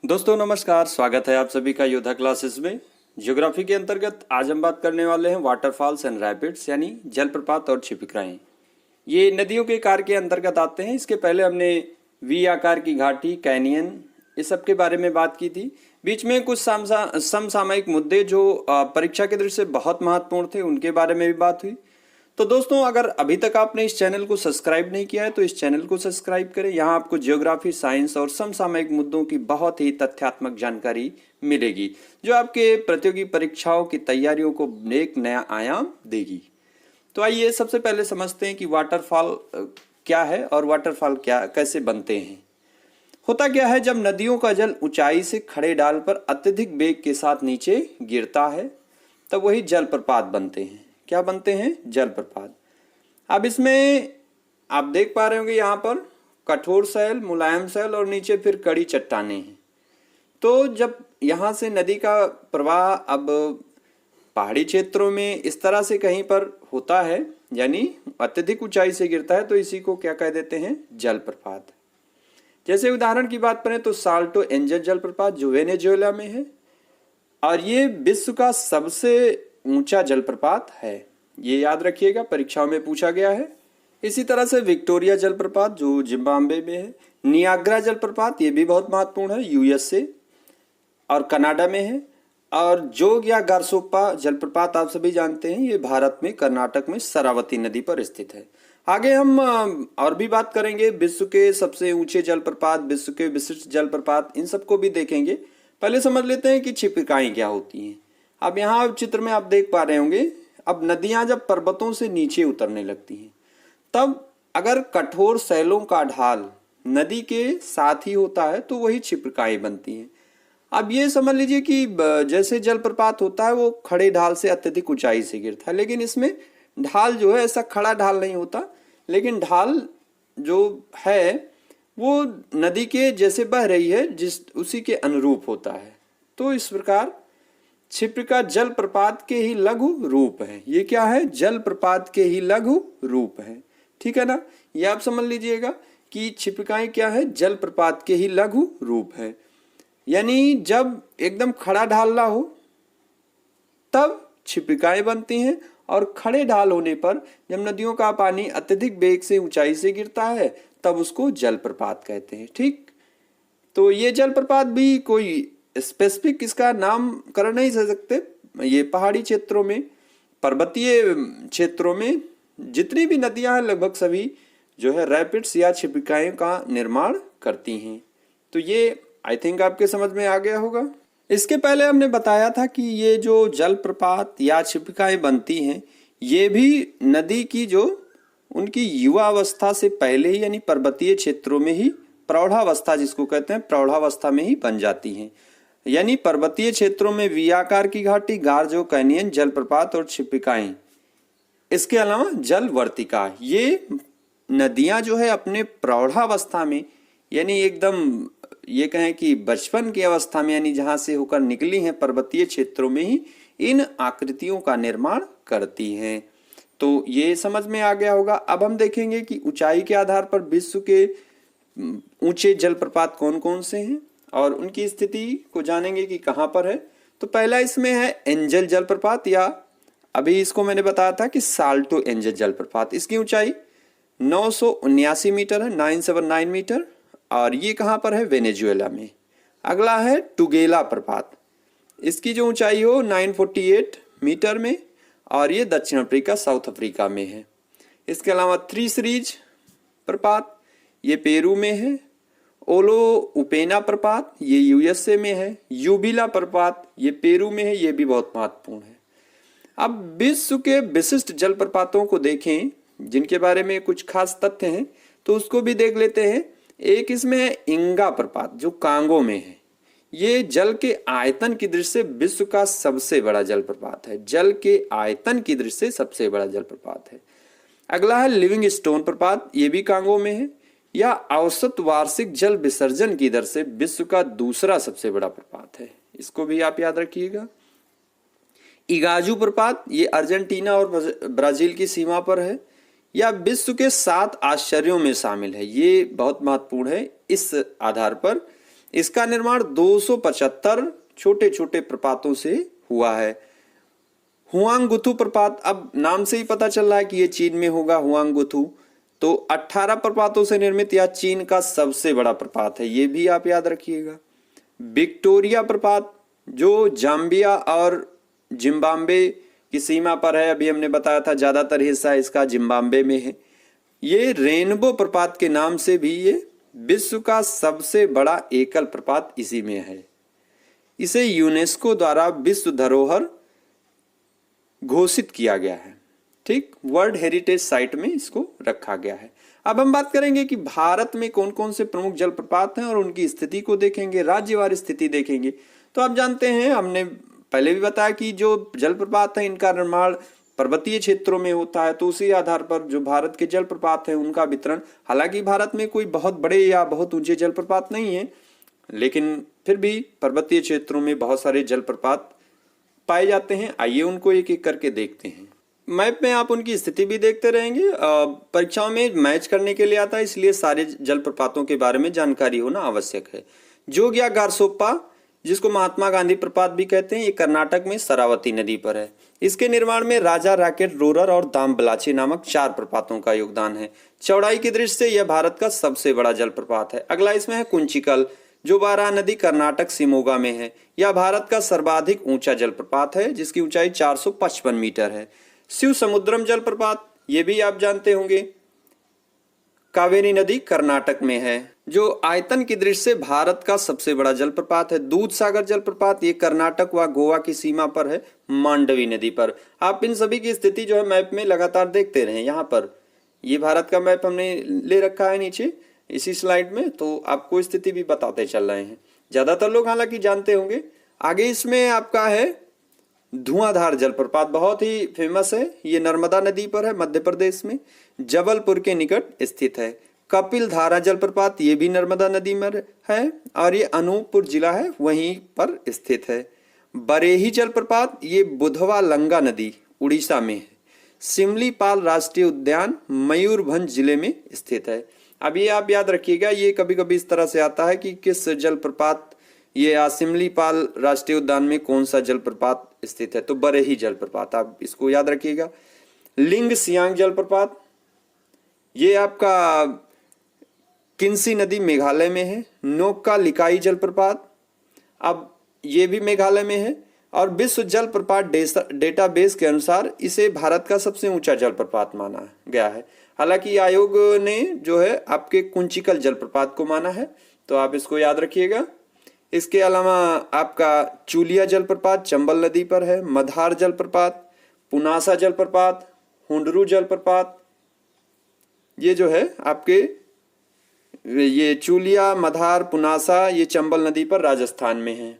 दोस्तों नमस्कार, स्वागत है आप सभी का योद्धा क्लासेस में। ज्योग्राफी के अंतर्गत आज हम बात करने वाले हैं वाटरफॉल्स एंड रैपिड्स यानी जलप्रपात और छिपिकाएं। ये नदियों के कार के अंतर्गत आते हैं। इसके पहले हमने वी आकार की घाटी, कैनियन, इस सब के बारे में बात की थी। बीच में कुछ समसामयिक मुद्दे जो परीक्षा के दृष्टि से बहुत महत्वपूर्ण थे, उनके बारे में भी बात हुई। तो दोस्तों, अगर अभी तक आपने इस चैनल को सब्सक्राइब नहीं किया है तो इस चैनल को सब्सक्राइब करें। यहाँ आपको ज्योग्राफी, साइंस और समसामयिक मुद्दों की बहुत ही तथ्यात्मक जानकारी मिलेगी, जो आपके प्रतियोगी परीक्षाओं की तैयारियों को एक नया आयाम देगी। तो आइए सबसे पहले समझते हैं कि वाटरफॉल क्या है और वाटरफॉल कैसे बनते हैं। होता क्या है, जब नदियों का जल ऊंचाई से खड़े ढाल पर अत्यधिक वेग के साथ नीचे गिरता है तब वही जलप्रपात बनते हैं। क्या बनते हैं? जलप्रपात। अब इसमें आप देख पा रहे होंगे, यहाँ पर कठोर सैल, मुलायम सैल और नीचे फिर कड़ी चट्टानें हैं। तो जब यहाँ से नदी का प्रवाह अब पहाड़ी क्षेत्रों में इस तरह से कहीं पर होता है, यानी अत्यधिक ऊंचाई से गिरता है, तो इसी को क्या कह देते हैं? जलप्रपात। जैसे उदाहरण की बात करें तो साल्टो एंजल जलप्रपात जो वेनेजुएला में है, और ये विश्व का सबसे ऊंचा जलप्रपात है। ये याद रखिएगा, परीक्षाओं में पूछा गया है। इसी तरह से विक्टोरिया जलप्रपात जो जिम्बाब्वे में है, नियाग्रा जलप्रपात ये भी बहुत महत्वपूर्ण है, यूएसए और कनाडा में है। और जोग या गारसोप्पा जलप्रपात आप सभी जानते हैं, ये भारत में कर्नाटक में शरावती नदी पर स्थित है। आगे हम और भी बात करेंगे, विश्व के सबसे ऊंचे जलप्रपात, विश्व के विशिष्ट जलप्रपात, इन सबको भी देखेंगे। पहले समझ लेते हैं कि छिपिकाएं क्या होती हैं। अब यहाँ चित्र में आप देख पा रहे होंगे, अब नदियां जब पर्वतों से नीचे उतरने लगती हैं तब अगर कठोर सैलों का ढाल नदी के साथ ही होता है तो वही छिपिकाएं बनती हैं। अब ये समझ लीजिए कि जैसे जलप्रपात होता है वो खड़े ढाल से अत्यधिक ऊंचाई से गिरता है, लेकिन इसमें ढाल जो है ऐसा खड़ा ढाल नहीं होता, लेकिन ढाल जो है वो नदी के जैसे बह रही है जिस उसी के अनुरूप होता है। तो इस प्रकार छिपिका जलप्रपात के ही लघु रूप है। ये क्या है? जलप्रपात के ही लघु रूप है। ठीक है ना? ये आप समझ लीजिएगा कि छिपिकाएं क्या है? जलप्रपात के ही लघु रूप है। यानी जब एकदम खड़ा ढाल ना हो तब छिपिकाएं बनती हैं, और खड़े ढाल होने पर जब नदियों का पानी अत्यधिक वेग से ऊंचाई से गिरता है तब उसको जलप्रपात कहते हैं। ठीक, तो ये जलप्रपात भी कोई स्पेसिफिक इसका नामकरण नहीं कर सकते। ये पहाड़ी क्षेत्रों में, पर्वतीय क्षेत्रों में जितनी भी नदियां हैं लगभग सभी जो है रैपिड्स या छिपिकाएं का निर्माण करती हैं। तो ये आई थिंक आपके समझ में आ गया होगा। इसके पहले हमने बताया था कि ये जो जलप्रपात या छिपिकाएं बनती हैं ये भी नदी की जो उनकी युवा अवस्था से पहले ही, यानी पर्वतीय क्षेत्रों में ही, प्रौढ़ावस्था जिसको कहते हैं, प्रौढ़ावस्था में ही बन जाती हैं। यानी पर्वतीय क्षेत्रों में वी आकार की घाटी, गार्जो, कैनियन, जलप्रपात और छिपिकाएं, इसके अलावा जलवर्तिका, ये नदियां जो है अपने प्रौढ़ावस्था में, यानी एकदम ये कहें कि बचपन की अवस्था में, यानी जहां से होकर निकली हैं पर्वतीय क्षेत्रों में ही इन आकृतियों का निर्माण करती हैं। तो ये समझ में आ गया होगा। अब हम देखेंगे कि ऊंचाई के आधार पर विश्व के ऊंचे जलप्रपात कौन कौन से हैं और उनकी स्थिति को जानेंगे कि कहां पर है। तो पहला इसमें है एंजल जलप्रपात, या अभी इसको मैंने बताया था कि साल्टो एंजल जलप्रपात। इसकी ऊंचाई 979 मीटर है, 979 मीटर, और ये कहां पर है? वेनेजुएला में। अगला है टुगेला प्रपात, इसकी जो ऊंचाई हो 948 मीटर में, और ये दक्षिण अफ्रीका, साउथ अफ्रीका में है। इसके अलावा थ्री सीरीज प्रपात, ये पेरू में है। ओलो उपेना प्रपात, ये यूएसए में है। यूबिला प्रपात, ये पेरू में है, ये भी बहुत महत्वपूर्ण है। अब विश्व के विशिष्ट जलप्रपातों को देखें जिनके बारे में कुछ खास तथ्य हैं, तो उसको भी देख लेते हैं। एक इसमें है इंगा प्रपात जो कांगो में है। ये जल के आयतन की दृष्टि से विश्व का सबसे बड़ा जलप्रपात है। जल के आयतन की दृष्टि से सबसे बड़ा जलप्रपात है। अगला है लिविंगस्टोन प्रपात, ये भी कांगो में है। या औसत वार्षिक जल विसर्जन की दर से विश्व का दूसरा सबसे बड़ा प्रपात है, इसको भी आप याद रखिएगा। इगाजू प्रपात, ये अर्जेंटीना और ब्राजील की सीमा पर है। या विश्व के 7 आश्चर्यों में शामिल है, ये बहुत महत्वपूर्ण है इस आधार पर इसका निर्माण 275 छोटे छोटे प्रपातों से हुआ है। हुआंगबुथु प्रपात, अब नाम से ही पता चल रहा है कि ये चीन में होगा। हुआंगबुथु तो 18 प्रपातों से निर्मित यह चीन का सबसे बड़ा प्रपात है, ये भी आप याद रखिएगा। विक्टोरिया प्रपात जो जाम्बिया और जिम्बाब्वे की सीमा पर है, अभी हमने बताया था ज्यादातर हिस्सा इसका जिम्बाब्वे में है। ये रेनबो प्रपात के नाम से भी ये विश्व का सबसे बड़ा एकल प्रपात इसी में है। इसे यूनेस्को द्वारा विश्व धरोहर घोषित किया गया है, ठीक, वर्ल्ड हेरिटेज साइट में इसको रखा गया है। अब हम बात करेंगे कि भारत में कौन कौन से प्रमुख जलप्रपात हैं और उनकी स्थिति को देखेंगे, राज्यवार स्थिति देखेंगे। तो आप जानते हैं, हमने पहले भी बताया कि जो जलप्रपात है इनका निर्माण पर्वतीय क्षेत्रों में होता है, तो उसी आधार पर जो भारत के जलप्रपात है उनका वितरण, हालांकि भारत में कोई बहुत बड़े या बहुत ऊंचे जलप्रपात नहीं है, लेकिन फिर भी पर्वतीय क्षेत्रों में बहुत सारे जलप्रपात पाए जाते हैं। आइए उनको एक एक करके देखते हैं। मैप में आप उनकी स्थिति भी देखते रहेंगे। परीक्षाओं में मैच करने के लिए आता है, इसलिए सारे जलप्रपातों के बारे में जानकारी होना आवश्यक है। जोगिया गारसोप्पा, जिसको महात्मा गांधी प्रपात भी कहते हैं, ये कर्नाटक में शरावती नदी पर है। इसके निर्माण में राजा रॉकेट रोरर और दामबलाचे नामक 4 प्रपातों का योगदान है। चौड़ाई की दृष्टि से यह भारत का सबसे बड़ा जलप्रपात है। अगला इसमें है कुंचिकल, जो वारा नदी कर्नाटक शिमोगा में है। यह भारत का सर्वाधिक ऊंचा जलप्रपात है, जिसकी ऊंचाई 455 मीटर है। शिव समुद्रम जलप्रपात, ये भी आप जानते होंगे, कावेरी नदी कर्नाटक में है, जो आयतन की दृष्टि से भारत का सबसे बड़ा जलप्रपात है। दूध सागर जलप्रपात, ये कर्नाटक व गोवा की सीमा पर है, मांडवी नदी पर। आप इन सभी की स्थिति जो है मैप में लगातार देखते रहें। यहाँ पर ये भारत का मैप हमने ले रखा है नीचे इसी स्लाइड में, तो आपको स्थिति भी बताते चल रहे हैं। ज्यादातर लोग हालांकि जानते होंगे। आगे इसमें आपका है धुआंधार जलप्रपात, बहुत ही फेमस है, ये नर्मदा नदी पर है, मध्य प्रदेश में जबलपुर के निकट स्थित है। कपिल धारा जलप्रपात, ये भी नर्मदा नदी में है और ये अनूपपुर जिला है वहीं पर स्थित है। बरेही जलप्रपात, ये बुधवा लंगा नदी उड़ीसा में है। सिमलीपाल राष्ट्रीय उद्यान मयूरभंज जिले में स्थित है। अब ये आप याद रखिएगा, ये कभी कभी इस तरह से आता है कि किस जलप्रपात, ये सिमलीपाल राष्ट्रीय उद्यान में कौन सा जलप्रपात स्थित है, तो बरेही जलप्रपात, आप इसको याद रखिएगा। लिंग सियांग जलप्रपात, ये आपका किन्सी नदी मेघालय में है। नोक्का लिकाई जलप्रपात, अब ये भी मेघालय में है और विश्व जलप्रपात डेटाबेस के अनुसार इसे भारत का सबसे ऊंचा जलप्रपात माना गया है। हालांकि आयोग ने जो है आपके कुंचिकल जलप्रपात को माना है, तो आप इसको याद रखिएगा। इसके अलावा आपका चूलिया जलप्रपात चंबल नदी पर है। मधार जलप्रपात, पुनासा जलप्रपात, हुंडरू जलप्रपात, ये जो है आपके ये चूलिया, मधार, पुनासा, ये चंबल नदी पर राजस्थान में है।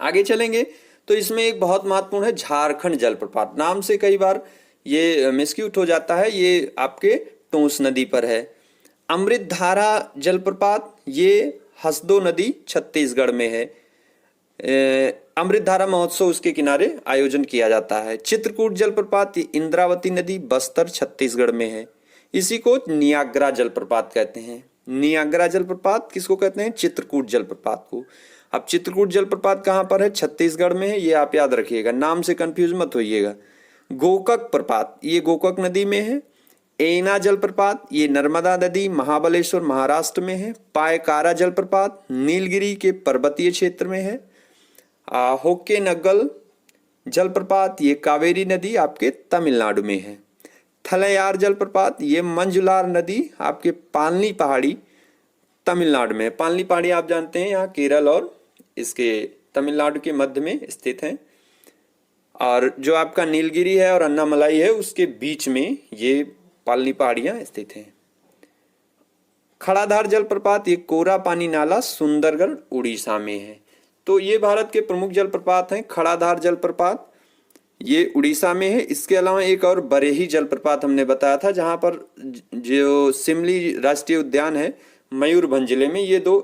आगे चलेंगे तो इसमें एक बहुत महत्वपूर्ण है झारखंड जलप्रपात, नाम से कई बार ये मिसक्यूट हो जाता है, ये आपके टोंस नदी पर है। अमृत धारा जलप्रपात, ये हसदो नदी छत्तीसगढ़ में है। अमृत धारा महोत्सव उसके किनारे आयोजन किया जाता है। चित्रकूट जलप्रपात, इंद्रावती नदी बस्तर छत्तीसगढ़ में है। इसी को नियाग्रा जलप्रपात कहते हैं। नियाग्रा जलप्रपात किसको कहते हैं? चित्रकूट जलप्रपात को। अब चित्रकूट जलप्रपात कहाँ पर है? छत्तीसगढ़ में है, ये आप याद रखिएगा, नाम से कंफ्यूज मत होइएगा। गोकक प्रपात, ये गोकक नदी में है। एना जलप्रपात, ये नर्मदा नदी महाबलेश्वर महाराष्ट्र में है। पायकारा जलप्रपात नीलगिरी के पर्वतीय क्षेत्र में है। होके नगल जलप्रपात, ये कावेरी नदी आपके तमिलनाडु में है। थलयार जलप्रपात, ये मंजुलार नदी आपके पालनी पहाड़ी तमिलनाडु में है। पालनी पहाड़ी आप जानते हैं यहाँ केरल और इसके तमिलनाडु के मध्य में स्थित है। और जो आपका नीलगिरी है और अन्नामलाई है उसके बीच में ये पालनी पहाड़ियां स्थित हैं। खड़ाधार जलप्रपात, ये कोरा पानी नाला सुंदरगढ़ उड़ीसा में है। तो ये भारत के प्रमुख जलप्रपात हैं। खड़ाधार जलप्रपात ये उड़ीसा में है। इसके अलावा एक और बरेही जलप्रपात हमने बताया था, जहां पर जो सिमली राष्ट्रीय उद्यान है मयूरभंज जिले में, ये दो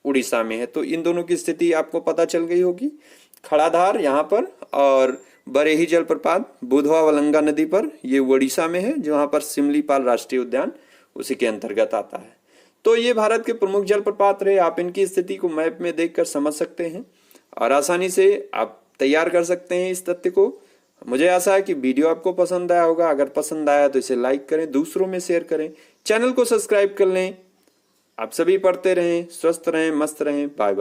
उड़ीसा में है। तो इन दोनों की स्थिति आपको पता चल गई होगी। खड़ाधार यहाँ पर और बरेही जलप्रपात बुधवा वलंगा नदी पर, ये उड़ीसा में है, जहाँ पर सिमलीपाल राष्ट्रीय उद्यान उसी के अंतर्गत आता है। तो ये भारत के प्रमुख जलप्रपात रहे। आप इनकी स्थिति को मैप में देखकर समझ सकते हैं और आसानी से आप तैयार कर सकते हैं इस तथ्य को। मुझे आशा है कि वीडियो आपको पसंद आया होगा। अगर पसंद आया तो इसे लाइक करें, दूसरों में शेयर करें, चैनल को सब्सक्राइब कर लें। आप सभी पढ़ते रहें, स्वस्थ रहें, मस्त रहें। Bye bye.